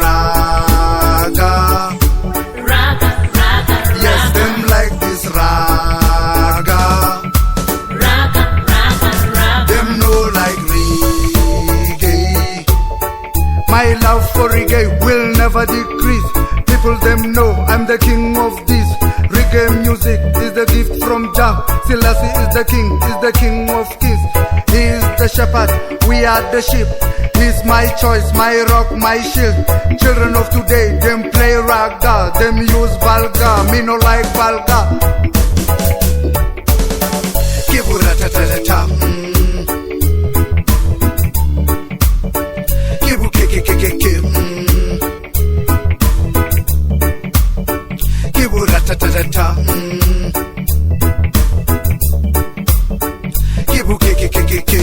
raga. Raga, raga, Yes, them like this raga. raga, raga, raga. Them know like reggae. My love for reggae will never decrease. People them know I'm the king of this. Reggae music is the gift from Jah. Selassie is the king of kings. He is the shepherd, we are the sheep. He's my choice, my rock, my shield. Children of today, them play raga, them use vulgar, me no like vulgar. Kibu-ra-ta-ta-ta-ta, Kibu-ki-ki-ki-ki-ki, Kibu-ra-ta-ta-ta-ta, Kibu-ki-ki-ki-ki-ki,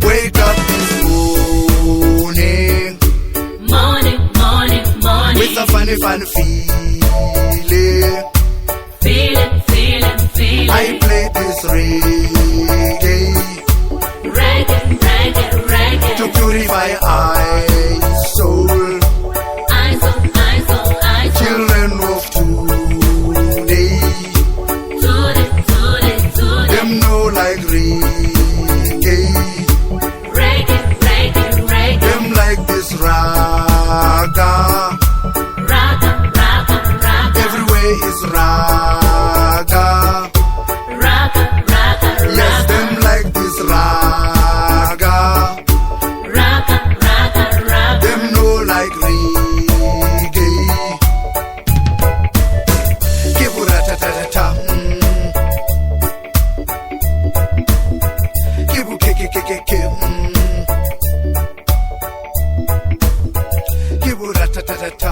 Wake up this morning Morning, morning, morning. with a funny feeling. Feeling, feeling, feeling. I play this reggae Reggae, reggae, reggae. to purify soul. I saw, I saw, I saw. Children of today, Today, today, today. them know like reggae. Reggae, reggae, reggae. Them like this raga. Raga, raga, raga. Everywhere is raga. Raga, raga, Yes, raga. them like this raga. Raga, raga, raga. Them know like reggae. Kibu-ra-ta-ta-ta-ta, Kibu-ki-ki-ki-ki-ki, Kibu-ra-ta-ta-ta-ta.